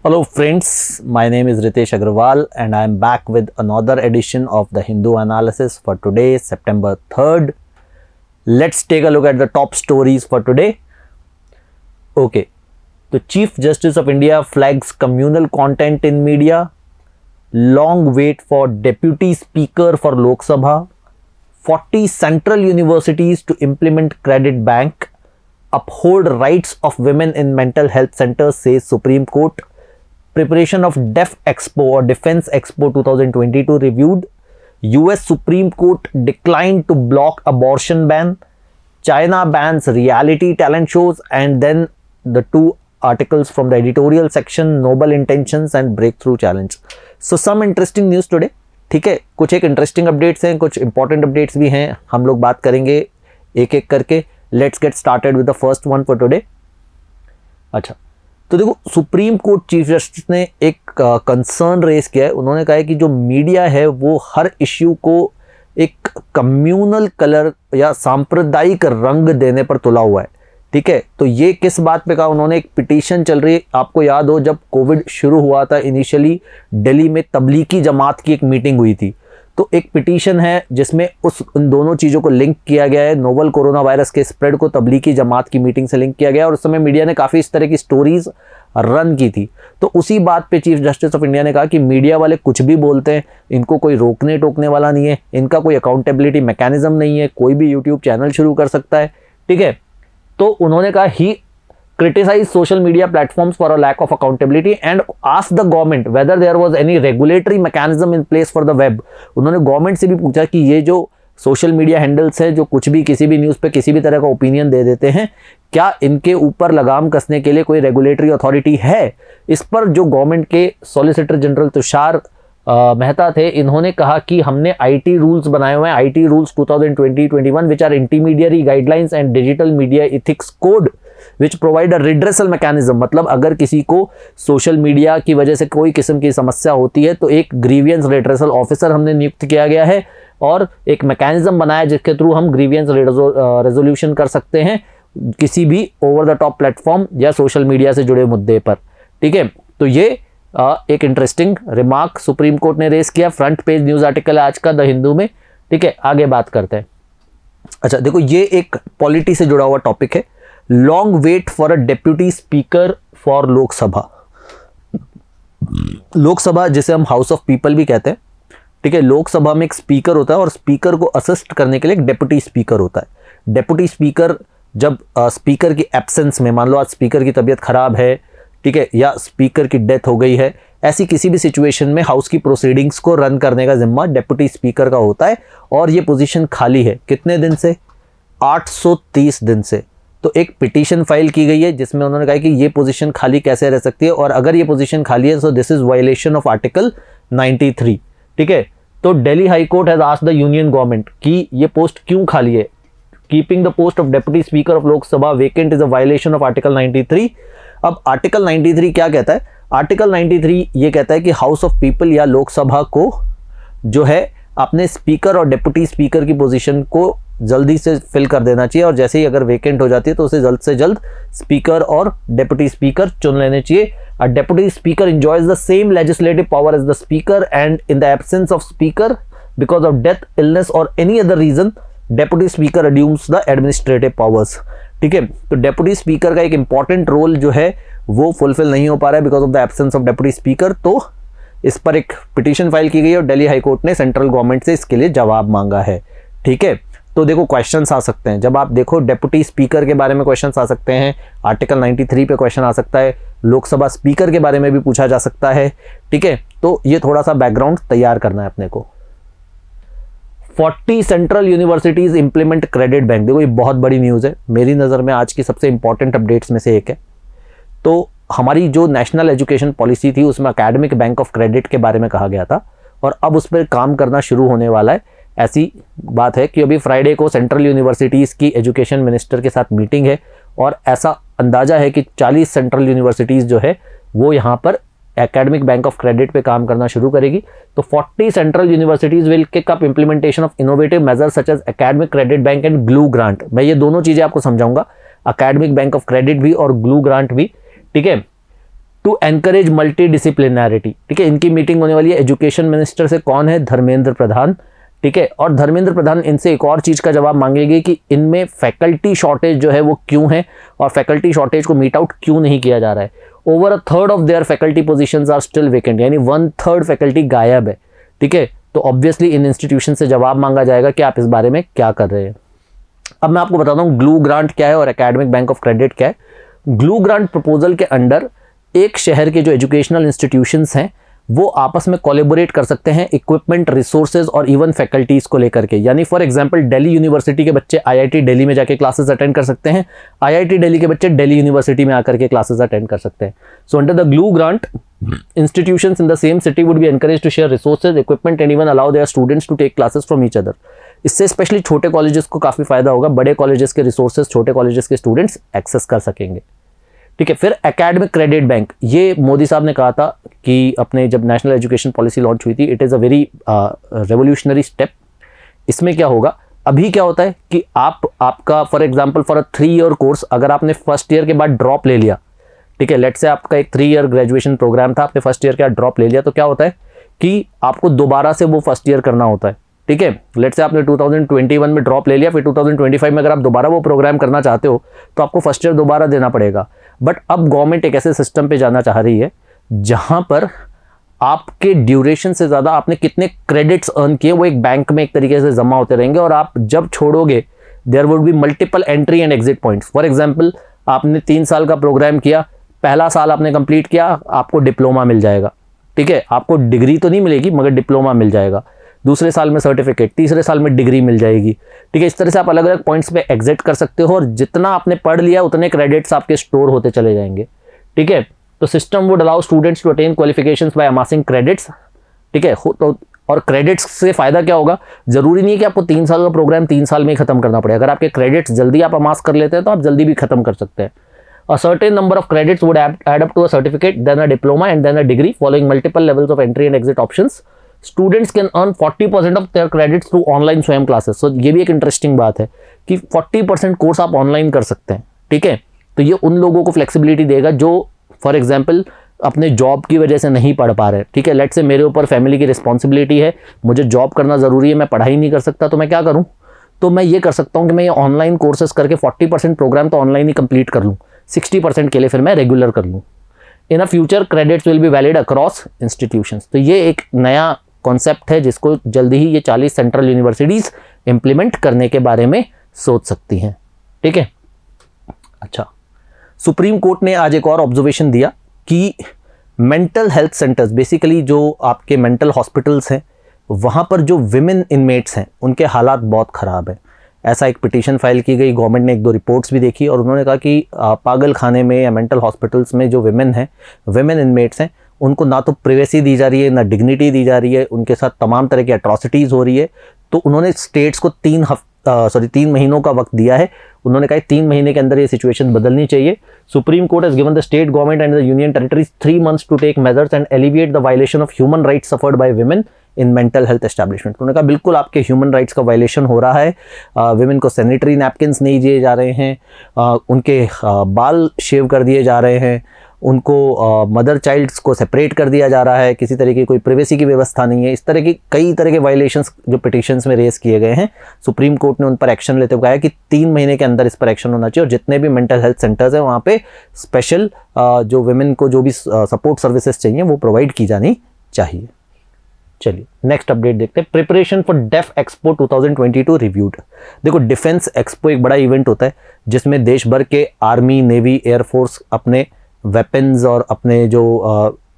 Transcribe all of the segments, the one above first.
Hello friends, my name is Ritesh Agrawal and I am back with another edition of the Hindu Analysis for today, September 3rd. Let's take a look at the top stories for today. Okay, the Chief Justice of India flags communal content in media. Long wait for Deputy Speaker for Lok Sabha. 40 central universities to implement Credit Bank. Uphold rights of women in mental health centers, says Supreme Court. Preparation of Def Expo or Defense Expo 2022 reviewed. US Supreme Court declined to block abortion ban. China bans reality talent shows, and then the two articles from the editorial section, Noble Intentions and Breakthrough Challenge. So some interesting news today. ठीक है, कुछ एक interesting updates हैं, कुछ important updates भी हैं, हम लोग बात करेंगे एक एक करके. Let's get started with the first one for today. अच्छा, तो देखो, सुप्रीम कोर्ट चीफ जस्टिस ने एक कंसर्न रेस किया है. उन्होंने कहा है कि जो मीडिया है वो हर इश्यू को एक कम्युनल कलर या सांप्रदायिक रंग देने पर तुला हुआ है. ठीक है, तो ये किस बात पे कहा उन्होंने? एक पिटीशन चल रही है, आपको याद हो जब कोविड शुरू हुआ था इनिशियली दिल्ली में तबलीगी जमात की एक मीटिंग हुई थी, तो एक पिटीशन है जिसमें उन दोनों चीज़ों को लिंक किया गया है. नोवल कोरोना वायरस के स्प्रेड को तबलीगी जमात की मीटिंग से लिंक किया गया, और उस समय मीडिया ने काफ़ी इस तरह की स्टोरीज रन की थी. तो उसी बात पे चीफ जस्टिस ऑफ इंडिया ने कहा कि मीडिया वाले कुछ भी बोलते हैं, इनको कोई रोकने टोकने वाला नहीं है, इनका कोई अकाउंटेबिलिटी मैकेनिज्म नहीं है, कोई भी यूट्यूब चैनल शुरू कर सकता है. ठीक है, तो उन्होंने कहा ही criticize social media platforms for a lack of accountability and ask the government whether there was any regulatory mechanism in place for the web. उन्होंने गवर्नमेंट से भी पूछा कि ये जो सोशल मीडिया हैंडल्स है जो कुछ भी किसी भी न्यूज़ पे किसी भी तरह का ओपिनियन दे देते हैं, क्या इनके ऊपर लगाम कसने के लिए कोई रेगुलेटरी अथॉरिटी है? इस पर जो गवर्नमेंट के सॉलिसिटर जनरल तुषार मेहता थे, इन्होंने कहा कि हमने आईटी रूल्स बनाए हुए हैं, IT rules 2020-21 which are intermediary guidelines and digital media ethics code which provide a redressal mechanism. मतलब अगर किसी को सोशल मीडिया की वजह से कोई किस्म की समस्या होती है तो एक ग्रीवियंस रिड्रेसल ऑफिसर हमने नियुक्त किया गया है और एक मैकेनिज्म बनाया जिसके थ्रू हम ग्रीवियंस रेजोल्यूशन कर सकते हैं किसी भी ओवर द टॉप प्लेटफॉर्म या सोशल मीडिया से जुड़े मुद्दे पर. ठीक है, तो ये एक इंटरेस्टिंग रिमार्क सुप्रीम कोर्ट ने रेस किया. फ्रंट पेज न्यूज़ आर्टिकल है आज का द हिंदू में. ठीक है, आगे बात करते हैं. अच्छा देखो, ये एक पॉलिटी से जुड़ा हुआ टॉपिक है. Long wait for a deputy speaker for Lok Sabha. Lok Sabha जिसे हम हाउस ऑफ पीपल भी कहते हैं. ठीक है, लोकसभा में एक स्पीकर होता है और स्पीकर को असिस्ट करने के लिए एक डेप्यूटी स्पीकर होता है. डेप्यूटी स्पीकर जब स्पीकर की एब्सेंस में, मान लो आज स्पीकर की तबीयत खराब है, ठीक है, या स्पीकर की डेथ हो गई है, ऐसी किसी भी सिचुएशन में हाउस की प्रोसीडिंग्स को रन करने का जिम्मा डेप्यूटी स्पीकर का होता है. और ये पोजीशन खाली है कितने दिन से? 830 दिन से. तो एक पिटीशन फाइल की गई है जिसमें उन्होंने कहा कि ये पोजीशन खाली कैसे रह सकती है, और अगर ये पोजीशन खाली है तो this is violation of article 93. ठीक है, तो Delhi high court has asked the union government कि ये पोस्ट क्यों खाली है. Keeping the post of deputy speaker of Lok Sabha vacant is a violation of article 93. अब आर्टिकल 93 क्या कहता है? आर्टिकल 93 ये कहता है कि हाउस ऑफ पीपल या लोकसभा को जो है अपने स्पीकर और डेप्यूटी स्पीकर की पोजीशन को जल्दी से फिल कर देना चाहिए, और जैसे ही अगर वेकेंट हो जाती है तो उसे जल्द से जल्द स्पीकर और डेप्यूटी स्पीकर चुन लेने चाहिए. अ deputy speaker enjoys the same legislative power as the speaker, and in the absence of speaker because of death, illness or any other reason, deputy speaker assumes the administrative powers. ठीक है, तो deputy speaker का एक important role जो है वो fulfil नहीं हो पा रहा है because of the absence of deputy speaker. तो इस पर एक पिटीशन फाइल की गई है और दिल्ली हाई कोर्ट ने सेंट्रल गवर्नमेंट से इसके लिए जवाब मांगा है. ठीक है, तो देखो क्वेश्चंस आ सकते हैं जब आप देखो डेप्यूटी स्पीकर के बारे में क्वेश्चंस आ सकते हैं, आर्टिकल 93 पे क्वेश्चन आ सकता है, लोकसभा स्पीकर के बारे में भी पूछा जा सकता है. ठीक है, तो ये थोड़ा सा बैकग्राउंड तैयार करना है अपने को. 40 central universities implement credit bank. देखो ये बहुत बड़ी न्यूज़ है, मेरी नज़र में आज की सबसे इंपॉर्टेंट अपडेट्स में से एक है. तो हमारी जो नेशनल एजुकेशन पॉलिसी थी उसमें एकेडमिक बैंक ऑफ क्रेडिट के बारे में कहा गया था, और अब उस पर काम करना शुरू होने वाला है. ऐसी बात है कि अभी फ्राइडे को सेंट्रल यूनिवर्सिटीज़ की एजुकेशन मिनिस्टर के साथ मीटिंग है, और ऐसा अंदाज़ा है कि 40 सेंट्रल यूनिवर्सिटीज़ जो है वो यहाँ पर एकेडमिक बैंक ऑफ क्रेडिट पे काम करना शुरू करेगी. तो 40 central universities will kick up implementation of innovative measures such as academic credit bank and glue grant. मैं ये दोनों चीज़ें आपको समझाऊंगा, एकेडमिक बैंक ऑफ क्रेडिट भी और ग्लू ग्रांट भी. ठीक है, टू एनकरेज मल्टी डिसिप्लिनैरिटी। ठीक है, इनकी मीटिंग होने वाली है एजुकेशन मिनिस्टर से, कौन है, धर्मेंद्र प्रधान। ठीक है, और धर्मेंद्र प्रधान इनसे एक और चीज़ का जवाब मांगेंगे कि इनमें फैकल्टी शॉर्टेज जो है वो क्यों है और फैकल्टी शॉर्टेज को मीट आउट क्यों नहीं किया जा रहा है। Over a third of their faculty positions are still vacant, यानी 1/3 फैकल्टी गायब है। ठीक है, तो ऑब्वियसली इन इंस्टीट्यूशन से जवाब मांगा जाएगा कि आप इस बारे में क्या कर रहे हैं। अब मैं आपको बताता हूँ ग्लू ग्रांट क्या है और एकेडमिक बैंक ऑफ क्रेडिट क्या है। ग्लू ग्रांट प्रपोजल के अंडर एक शहर के जो एजुकेशनल इंस्टीट्यूशंस हैं वो आपस में कोलैबोरेट कर सकते हैं इक्विपमेंट, रिसोर्सेज और इवन फैकल्टीज को लेकर के। यानी फॉर एग्जांपल दिल्ली यूनिवर्सिटी के बच्चे आईआईटी दिल्ली में जाके क्लासेस अटेंड कर सकते हैं, आईआईटी दिल्ली के बच्चे दिल्ली यूनिवर्सिटी में आकर के क्लासेस अटेंड कर सकते हैं। So under the glue grant institutions in the same city would be encouraged to share resources, equipment and even allow their students to take classes from each other. इससे specially छोटे colleges को काफ़ी फायदा होगा, बड़े कॉलेजेस के resources छोटे colleges के स्टूडेंट्स एक्सेस कर सकेंगे। ठीक है, फिर एकेडमिक क्रेडिट बैंक, ये मोदी साहब ने कहा था कि अपने जब नेशनल एजुकेशन पॉलिसी लॉन्च हुई थी, it is a very revolutionary step. इसमें क्या होगा, अभी क्या होता है कि आपका for example for a 3 year course अगर आपने फर्स्ट ईयर के बाद ड्रॉप ले लिया, ठीक है, लेट से आपका एक 3 ईयर ग्रेजुएशन प्रोग्राम था, आपने फर्स्ट ईयर का ड्रॉप ले लिया, तो क्या होता है कि आपको दोबारा से वो फर्स्ट ईयर करना होता है। ठीक है, लेट से आपने 2021 में ड्रॉप ले लिया, फिर 2025 में अगर आप दोबारा वो प्रोग्राम करना चाहते हो तो आपको फर्स्ट ईयर दोबारा देना पड़ेगा। बट अब गवर्नमेंट एक ऐसे सिस्टम पे जाना चाह रही है जहां पर आपके ड्यूरेशन से ज़्यादा आपने कितने क्रेडिट्स अर्न किए वो एक बैंक में एक तरीके से जमा होते रहेंगे और आप जब छोड़ोगे there would be multiple entry and exit points. For example आपने 3 साल का प्रोग्राम किया, पहला साल आपने कंप्लीट किया, आपको डिप्लोमा मिल जाएगा। ठीक है, आपको डिग्री तो नहीं मिलेगी मगर डिप्लोमा मिल जाएगा। दूसरे साल में सर्टिफिकेट, तीसरे साल में डिग्री मिल जाएगी। ठीक है, इस तरह से आप अलग अलग पॉइंट्स पे एग्जिट कर सकते हो और जितना आपने पढ़ लिया उतने क्रेडिट्स आपके स्टोर होते चले जाएंगे। ठीक है, तो system would allow students to attain qualifications by amassing credits. ठीक है, तो और क्रेडिट्स से फायदा क्या होगा, जरूरी नहीं है कि आपको 3 साल का प्रोग्राम 3 साल में ही खत्म करना पड़े। अगर आपके क्रेडिट्स जल्दी आप अमास कर लेते हैं तो आप जल्दी भी खत्म कर सकते हैं। A certain number of credits would add up to a certificate, then a diploma and then a degree following multiple levels of entry and exit options. Students can earn 40% of their credits through online स्वयं classes. So ये भी एक interesting बात है कि 40% course आप online कर सकते हैं। ठीक है, तो ये उन लोगों को फ्लेक्सिबिलिटी देगा जो फॉर एग्जाम्पल अपने जॉब की वजह से नहीं पढ़ पा रहे। ठीक है, लेट से मेरे ऊपर फैमिली की रिस्पॉन्सिबिलिटी है, मुझे जॉब करना ज़रूरी है, मैं पढ़ाई नहीं कर सकता, तो मैं क्या करूँ, तो मैं ये कर सकता हूँ कि मैं ये ऑनलाइन कोर्सेज करके 40% प्रोग्राम तो ऑनलाइन ही कंप्लीट कर लूँ, 60% के लिए फिर मैं रेगुलर कर लूँ। In a future credits will be valid across institutions. तो ये एक नया कॉन्सेप्ट है जिसको जल्दी ही ये 40 सेंट्रल यूनिवर्सिटीज़ इम्प्लीमेंट करने के बारे में सोच सकती हैं। ठीक है, अच्छा, सुप्रीम कोर्ट ने आज एक और ऑब्जर्वेशन दिया कि मेंटल हेल्थ सेंटर्स, बेसिकली जो आपके मेंटल हॉस्पिटल्स हैं वहाँ पर जो विमेन इनमेट्स हैं उनके हालात बहुत ख़राब हैं। ऐसा एक पिटीशन फाइल की गई, गवर्नमेंट ने 1-2 रिपोर्ट्स भी देखी और उन्होंने कहा कि पागल खाने में या मेंटल हॉस्पिटल्स में जो विमेन इनमेट्स हैं उनको ना तो प्राइवेसी दी जा रही है, ना डिग्निटी दी जा रही है, उनके साथ तमाम तरह की एट्रॉसिटीज़ हो रही है। तो उन्होंने स्टेट्स को 3 महीनों का वक्त दिया है। उन्होंने कहा 3 महीने के अंदर ये सिचुएशन बदलनी चाहिए। Supreme court has given the state government and the union territories 3 months to take measures and alleviate the violation of human rights suffered by women in mental health establishment. उन्होंने कहा बिल्कुल आपके ह्यूमन राइट्स का violation हो रहा है, women को sanitary napkins नहीं दिए जा रहे हैं, उनके बाल शेव कर दिए जा रहे हैं, उनको मदर चाइल्ड्स को सेपरेट कर दिया जा रहा है, किसी तरह की कोई प्राइवेसी की व्यवस्था नहीं है। इस तरह की कई तरह के वायलेशंस जो पिटिशंस में रेस किए गए हैं, सुप्रीम कोर्ट ने उन पर एक्शन लेते हुए कहा है कि 3 महीने के अंदर इस पर एक्शन होना चाहिए और जितने भी मेंटल हेल्थ सेंटर्स हैं वहाँ पे स्पेशल जो विमेन को जो भी सपोर्ट सर्विसेज चाहिए वो प्रोवाइड की जानी चाहिए। चलिए नेक्स्ट अपडेट देखते हैं। Preparation for def expo 2022 reviewed. देखो, डिफेंस एक्सपो एक बड़ा इवेंट होता है जिसमें देश भर के आर्मी, नेवी, एयरफोर्स अपने वेपन्स और अपने जो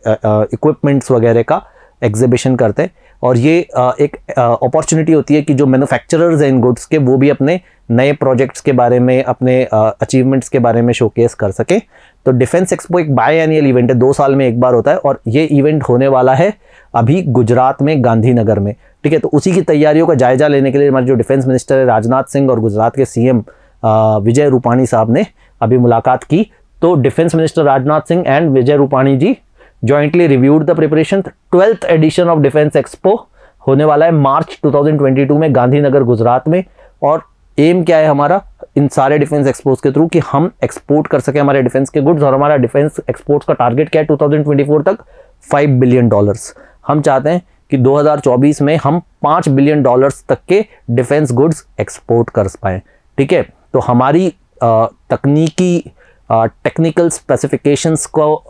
इक्विपमेंट्स वगैरह का एग्जीबिशन करते हैं और ये एक अपॉर्चुनिटी होती है कि जो मैन्युफैक्चरर्स हैं इन गुड्स के वो भी अपने नए प्रोजेक्ट्स के बारे में, अपने अचीवमेंट्स के बारे में शोकेस कर सकें। तो डिफेंस एक्सपो एक बाय एनुअल इवेंट है, 2 साल में एक बार होता है और ये इवेंट होने वाला है अभी गुजरात में गांधीनगर में। ठीक है, तो उसी की तैयारियों का जायजा लेने के लिए हमारे जो डिफेंस मिनिस्टर है राजनाथ सिंह और गुजरात के सीएम विजय रूपाणी साहब ने अभी मुलाकात की। तो defence minister Rajnath Singh and Vijay Rupani ji jointly reviewed the preparation. 12th edition of defence expo होने वाला है मार्च 2022 में गांधीनगर गुजरात में और एम क्या है हमारा, इन सारे डिफेंस एक्सपोर्ट्स के थ्रू कि हम एक्सपोर्ट कर सके हमारे डिफेंस के गुड्स, और हमारा डिफेंस एक्सपोर्ट्स का टारगेट क्या है 2024 तक $5 बिलियन। हम चाहते हैं कि 2024 में हम $5 बिलियन तक के डिफेंस गुड्स एक्सपोर्ट कर पाएँ। ठीक है, तो हमारी टेक्निकल स्पेसिफिकेशंस को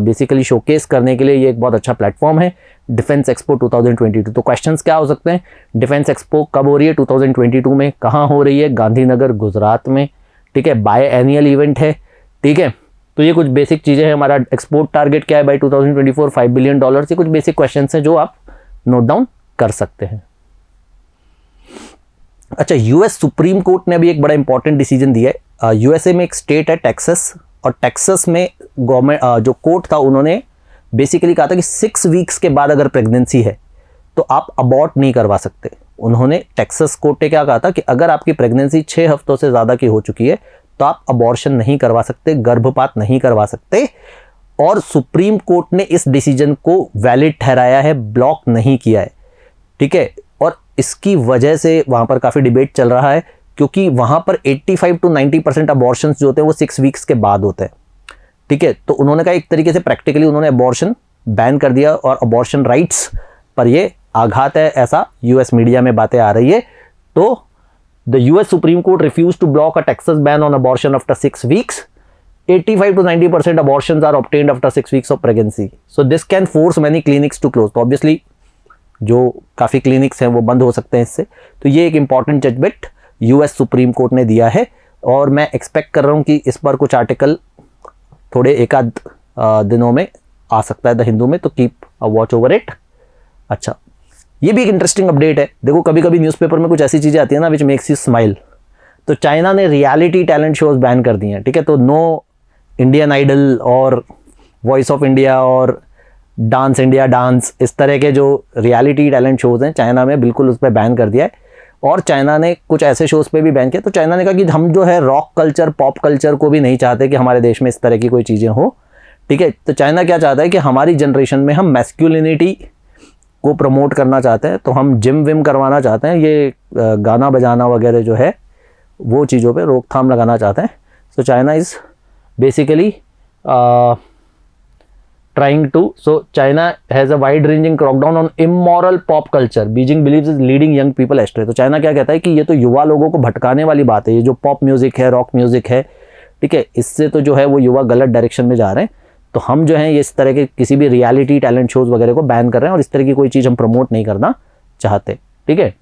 बेसिकली शोकेस करने के लिए ये एक बहुत अच्छा प्लेटफॉर्म है डिफेंस एक्सपो 2022। तो क्वेश्चंस क्या हो सकते हैं, डिफेंस एक्सपो कब हो रही है 2022 में, कहाँ हो रही है, गांधीनगर गुजरात में। ठीक है, बाय एनुअल इवेंट है। ठीक है, तो ये कुछ बेसिक चीज़ें हैं। हमारा एक्सपोर्ट टारगेट क्या है बाई 2024, $5 बिलियन। ये कुछ बेसिक क्वेश्चन हैं जो आप नोट डाउन कर सकते हैं। अच्छा, यूएस सुप्रीम कोर्ट ने अभी एक बड़ा इंपॉर्टेंट डिसीजन दिया है। यूएसए में एक स्टेट है टेक्सास, और टेक्सास में गवर्नमेंट जो कोर्ट था उन्होंने बेसिकली कहा था कि 6 वीक्स के बाद अगर प्रेगनेंसी है तो आप अबॉर्ट नहीं करवा सकते। उन्होंने टेक्सास कोर्ट ने क्या कहा था कि अगर आपकी प्रेगनेंसी 6 हफ्तों से ज़्यादा की हो चुकी है तो आप अबॉर्शन नहीं करवा सकते, गर्भपात नहीं करवा सकते। और सुप्रीम कोर्ट ने इस डिसीजन को वैलिड ठहराया है, ब्लॉक नहीं किया है। ठीक है, और इसकी वजह से वहाँ पर काफ़ी डिबेट चल रहा है, क्योंकि वहाँ पर 85 to 90% अबॉर्शंस जो होते हैं वो 6 वीक्स के बाद होते हैं। ठीक है, तो उन्होंने कहा एक तरीके से प्रैक्टिकली उन्होंने अबॉर्शन बैन कर दिया, और अबॉर्शन राइट्स पर ये आघात है, ऐसा यूएस मीडिया में बातें आ रही है। तो the US supreme court refuse to block a Texas ban on abortion after 6 weeks. 85 to 90% abortions are obtained after 6 weeks of pregnancy. So this can force many clinics to close. तो obviously जो काफ़ी clinics हैं वो बंद हो सकते हैं इससे। तो ये एक important judgement US supreme court ने दिया है, और मैं एक्सपेक्ट कर रहा हूँ कि इस पर कुछ आर्टिकल थोड़े एकाध दिनों में आ सकता है द हिंदू में, तो keep a watch over it. अच्छा, ये भी एक इंटरेस्टिंग अपडेट है। देखो, कभी कभी न्यूज़पेपर में कुछ ऐसी चीज़ें आती है ना विच मेक्स यू स्माइल। तो चाइना ने रियलिटी टैलेंट शोज बैन कर दिए हैं। ठीक है, तो नो इंडियन आइडल और वॉइस ऑफ इंडिया और डांस इंडिया डांस, इस तरह के जो रियलिटी टैलेंट शोज़ हैं चाइना में, बिल्कुल उस पर बैन कर दिया है। और चाइना ने कुछ ऐसे शोज़ पे भी बैन किया। तो चाइना ने कहा कि हम जो है रॉक कल्चर, पॉप कल्चर को भी नहीं चाहते कि हमारे देश में इस तरह की कोई चीज़ें हो। ठीक है, तो चाइना क्या चाहता है कि हमारी जनरेशन में हम मैस्कुलिनिटी को प्रमोट करना चाहते हैं, तो हम जिम विम करवाना चाहते हैं, ये गाना बजाना वगैरह जो है वो चीज़ों पे रोकथाम लगाना चाहते हैं। So China is basically trying to, so China has a wide ranging crackdown on immoral pop culture. Beijing believes is leading young people astray. तो चाइना क्या कहता है कि ये तो युवा लोगों को भटकाने वाली बात है, ये जो पॉप म्यूजिक है, रॉक म्यूजिक है, ठीक है, इससे तो जो है वो युवा गलत डायरेक्शन में जा रहे हैं। तो हम जो है ये इस तरह के किसी भी रियलिटी टैलेंट शोज वगैरह को बैन कर रहे हैं, और इस तरह की कोई चीज़ हम प्रमोट नहीं करना चाहते। ठीक है,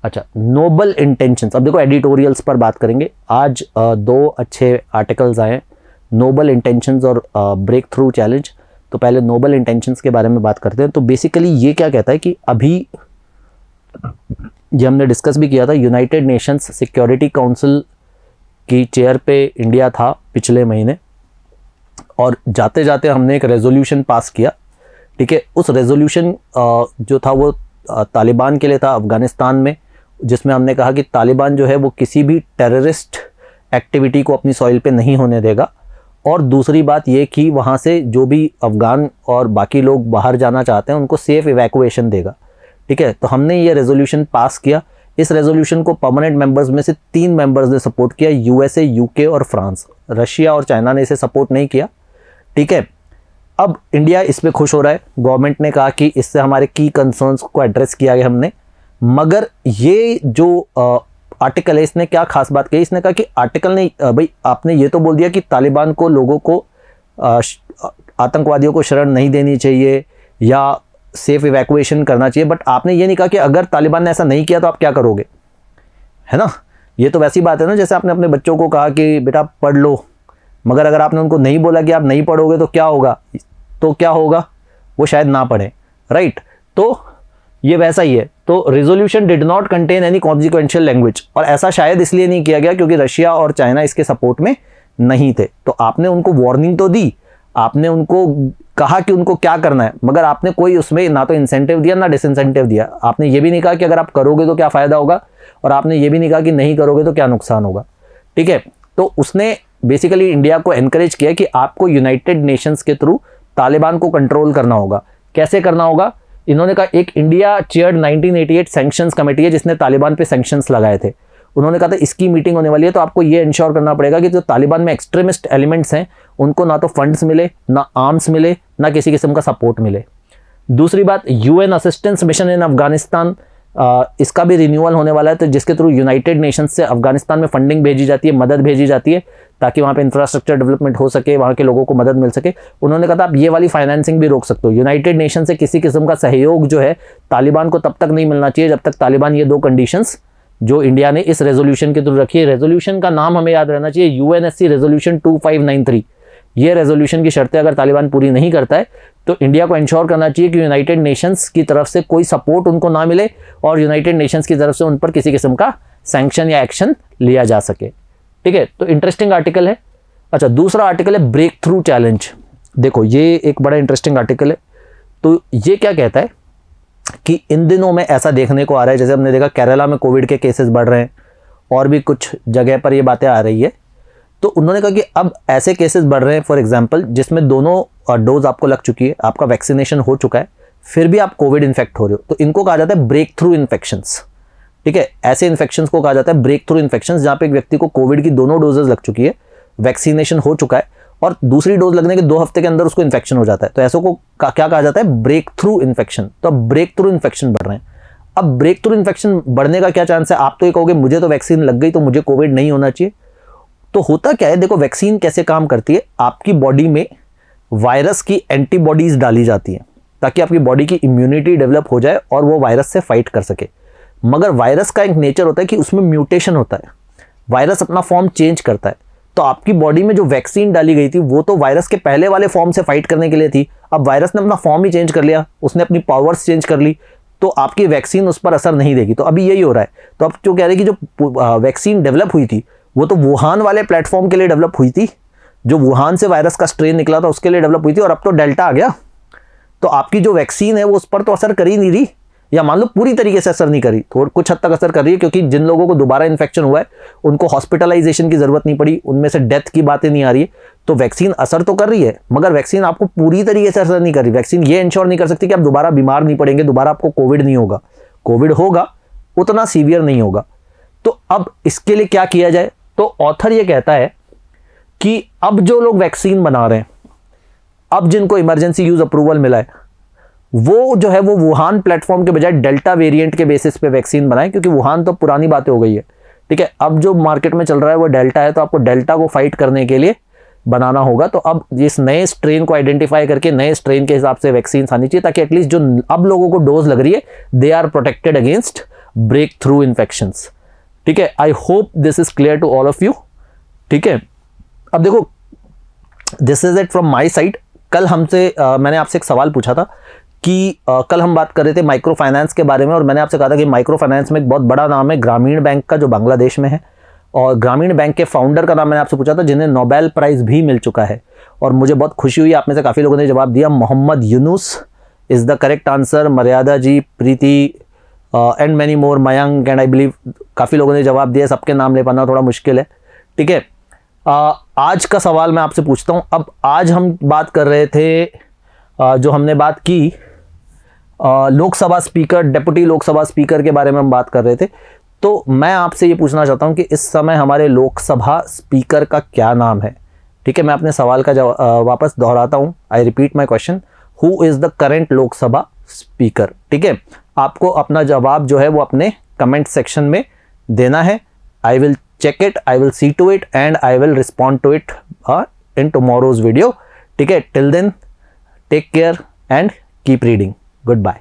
अच्छा, नोबल इंटेंशंस। अब देखो एडिटोरियल्स पर बात करेंगे। आज 2 अच्छे आर्टिकल्स आए, नोबल इंटेंशंस और ब्रेक थ्रू चैलेंज। तो पहले नोबल इंटेंशंस के बारे में बात करते हैं। तो बेसिकली ये क्या कहता है कि अभी ये हमने डिस्कस भी किया था, यूनाइटेड नेशंस सिक्योरिटी काउंसिल की चेयर पे इंडिया था पिछले महीने, और जाते जाते हमने एक रेजोल्यूशन पास किया। ठीक है, उस रेजोल्यूशन जो था वो तालिबान के लिए था अफ़गानिस्तान में, जिसमें हमने कहा कि तालिबान जो है वो किसी भी टेररिस्ट एक्टिविटी को अपनी सॉइल पे नहीं होने देगा। और दूसरी बात ये कि वहाँ से जो भी अफ़गान और बाकी लोग बाहर जाना चाहते हैं उनको सेफ़ इवैक्यूएशन देगा। ठीक है, तो हमने ये रेजोल्यूशन पास किया। इस रेजोल्यूशन को परमानेंट मेंबर्स में से 3 मेंबर्स ने सपोर्ट किया, यूएसए, यूके और फ्रांस। रशिया और चाइना ने इसे सपोर्ट नहीं किया। ठीक है, अब इंडिया इस पर खुश हो रहा है। गवर्नमेंट ने कहा कि इससे हमारे की कंसर्न्स को एड्रेस किया गया हमने। मगर ये जो आर्टिकल है, इसने क्या खास बात कही, इसने कहा कि आर्टिकल ने भाई आपने ये तो बोल दिया कि तालिबान को, लोगों को, आतंकवादियों को शरण नहीं देनी चाहिए या सेफ इवैक्यूएशन करना चाहिए, बट आपने ये नहीं कहा कि अगर तालिबान ने ऐसा नहीं किया तो आप क्या करोगे, है ना। ये तो वैसी बात है ना, जैसे आपने अपने बच्चों को कहा कि बेटा पढ़ लो, मगर अगर आपने उनको नहीं बोला कि आप नहीं पढ़ोगे तो क्या होगा, वो शायद ना पढ़े, राइट। तो ये वैसा ही है। तो resolution did not contain any consequential language, और ऐसा शायद इसलिए नहीं किया गया क्योंकि रशिया और चाइना इसके सपोर्ट में नहीं थे। तो आपने उनको वार्निंग तो दी, आपने उनको कहा कि उनको क्या करना है, मगर आपने कोई उसमें ना तो इंसेंटिव दिया ना डिसइंसेंटिव दिया। आपने ये भी नहीं कहा कि अगर आप करोगे तो क्या फ़ायदा होगा, और आपने ये भी नहीं कहा कि नहीं करोगे तो क्या नुकसान होगा। ठीक है, तो उसने बेसिकली इंडिया को एनकरेज किया कि आपको यूनाइटेड नेशंस के थ्रू तालिबान को कंट्रोल करना होगा। कैसे करना होगा, इन्होंने कहा एक इंडिया चेयर्ड 1988 सैंक्शंस कमेटी है जिसने तालिबान पे सैंक्शंस लगाए थे। उन्होंने कहा था इसकी मीटिंग होने वाली है, तो आपको ये इंश्योर करना पड़ेगा कि जो तालिबान में एक्सट्रीमिस्ट एलिमेंट्स हैं उनको ना तो फंड्स मिले, ना आर्म्स मिले, ना किसी किस्म का सपोर्ट मिले। दूसरी बात, UN assistance mission in Afghanistan, इसका भी रिन्यूअल होने वाला है, तो जिसके थ्रू यूनाइटेड नेशंस से अफगानिस्तान में फंडिंग भेजी जाती है, मदद भेजी जाती है, ताकि वहाँ पे इंफ्रास्ट्रक्चर डेवलपमेंट हो सके, वहाँ के लोगों को मदद मिल सके। उन्होंने कहा था आप ये वाली फाइनेंसिंग भी रोक सकते हो। यूनाइटेड नेशन से किसी किस्म का सहयोग जो है तालिबान को तब तक नहीं मिलना चाहिए जब तक तालिबान ये 2 कंडीशंस जो इंडिया ने इस रेजोल्यूशन के थ्रू रखी है, रेजोल्यूशन का नाम हमें याद रहना चाहिए, यूएनएससी रेजोल्यूशन 2593। ये रेजोल्यूशन की शर्तें अगर तालिबान पूरी नहीं करता है तो इंडिया को इंश्योर करना चाहिए कि यूनाइटेड नेशंस की तरफ से कोई सपोर्ट उनको ना मिले और यूनाइटेड नेशंस की तरफ से उन पर किसी किस्म का सैंक्शन या एक्शन लिया जा सके। ठीक है, तो इंटरेस्टिंग आर्टिकल है। अच्छा, दूसरा आर्टिकल है ब्रेक थ्रू चैलेंज। देखो ये एक बड़ा इंटरेस्टिंग आर्टिकल है। तो ये क्या कहता है कि इन दिनों में ऐसा देखने को आ रहा है, जैसे हमने देखा केरला में कोविड के केसेस बढ़ रहे हैं और भी कुछ जगह पर ये बातें आ रही है। तो उन्होंने कहा कि अब ऐसे केसेस बढ़ रहे हैं, फॉर एग्जांपल जिसमें दोनों डोज आपको लग चुकी है, आपका वैक्सीनेशन हो चुका है, फिर भी आप कोविड इन्फेक्ट हो रहे हो, तो इनको कहा जाता है ब्रेक थ्रू इन्फेक्शंस। ठीक है, ऐसे इन्फेक्शंस को कहा जाता है ब्रेक थ्रू इन्फेक्शंस, जहाँ पे एक व्यक्ति को कोविड की दोनों डोजेज लग चुकी है, वैक्सीनेशन हो चुका है और दूसरी डोज लगने के 2 हफ्ते के अंदर उसको इन्फेक्शन हो जाता है, तो ऐसों को क्या कहा जाता है, ब्रेक थ्रू इन्फेक्शन। तो अब ब्रेक थ्रू इन्फेक्शन बढ़ रहे हैं। अब ब्रेक थ्रू इन्फेक्शन बढ़ने का क्या चांस है? आप तो ये कहोगे मुझे तो वैक्सीन लग गई तो मुझे कोविड नहीं होना चाहिए। तो होता क्या है, देखो वैक्सीन कैसे काम करती है, आपकी बॉडी में वायरस की एंटीबॉडीज डाली जाती हैं ताकि आपकी बॉडी की इम्यूनिटी डेवलप हो जाए और वो वायरस से फाइट कर सके। मगर वायरस का एक नेचर होता है कि उसमें म्यूटेशन होता है, वायरस अपना फॉर्म चेंज करता है। तो आपकी बॉडी में जो वैक्सीन डाली गई थी वो तो वायरस के पहले वाले फॉर्म से फाइट करने के लिए थी, अब वायरस ने अपना फॉर्म ही चेंज कर लिया, उसने अपनी पावर्स चेंज कर ली, तो आपकी वैक्सीन उस पर असर नहीं देगी। तो अभी यही हो रहा है। तो अब जो कह रहे हैं कि जो वैक्सीन डेवलप हुई थी वो तो वुहान वाले प्लेटफॉर्म के लिए डेवलप हुई थी, जो वुहान से वायरस का स्ट्रेन निकला था उसके लिए डेवलप हुई थी, और अब तो डेल्टा आ गया, तो आपकी जो वैक्सीन है वो उस पर तो असर कर ही नहीं रही, या मान लो पूरी तरीके से असर नहीं करी, थोड़ा कुछ हद तक असर कर रही है, क्योंकि जिन लोगों को दोबारा इन्फेक्शन हुआ है उनको हॉस्पिटलाइजेशन की जरूरत नहीं पड़ी, उनमें से डेथ की बातें नहीं आ रही है। तो वैक्सीन असर तो कर रही है, मगर वैक्सीन आपको पूरी तरीके से असर नहीं कर रही। वैक्सीन ये इंश्योर नहीं कर सकती कि आप दोबारा बीमार नहीं पड़ेंगे, दोबारा आपको कोविड नहीं होगा। कोविड होगा, उतना सीवियर नहीं होगा। तो अब इसके लिए क्या किया जाए? तो ऑथर ये कहता है कि अब जो लोग वैक्सीन बना रहे हैं, अब जिनको इमरजेंसी यूज अप्रूवल मिला है, वो जो है वो वुहान प्लेटफॉर्म के बजाय डेल्टा वेरिएंट के बेसिस पे वैक्सीन बनाएं, क्योंकि वुहान तो पुरानी बातें हो गई है। ठीक है, अब जो मार्केट में चल रहा है वो डेल्टा है, तो आपको डेल्टा को फाइट करने के लिए बनाना होगा। तो अब इस नए स्ट्रेन को आइडेंटिफाई करके नए स्ट्रेन के हिसाब से वैक्सीन आनी चाहिए, ताकि एटलीस्ट जो अब लोगों को डोज लग रही है they are protected against breakthrough infections. ठीक है, I hope this is clear to all of you. ठीक है, अब देखो this is it from my side. कल हमसे मैंने आपसे एक सवाल पूछा था कि कल हम बात कर रहे थे माइक्रो फाइनेंस के बारे में, और मैंने आपसे कहा था कि माइक्रो फाइनेंस में एक बहुत बड़ा नाम है ग्रामीण बैंक का, जो बांग्लादेश में है, और ग्रामीण बैंक के फाउंडर का नाम मैंने आपसे पूछा था जिन्हें नोबेल प्राइज़ भी मिल चुका है, और मुझे बहुत खुशी हुई, आप में से काफ़ी लोगों ने जवाब दिया। Mohammad Yunus is the correct answer, Maryada ji, Preeti and many more, Mayank and I believe काफ़ी लोगों ने जवाब दिया। सबके नाम ले पाना थोड़ा मुश्किल है। ठीक है, आज का सवाल मैं आपसे पूछता हूँ। अब आज हम बात कर रहे थे, जो हमने बात की Lok Sabha speaker, deputy Lok Sabha speaker के बारे में हम बात कर रहे थे। तो मैं आपसे ये पूछना चाहता हूँ कि इस समय हमारे लोकसभा स्पीकर का क्या नाम है? ठीक है, मैं अपने सवाल का वापस दोहराता हूँ। I repeat my question, who is the current Lok Sabha speaker? ठीक है, आपको अपना जवाब जो है वो अपने कमेंट सेक्शन में देना है। I will check it, I will see to it and I will respond to it in tomorrow's video. ठीक है, till then take care and keep reading. Goodbye.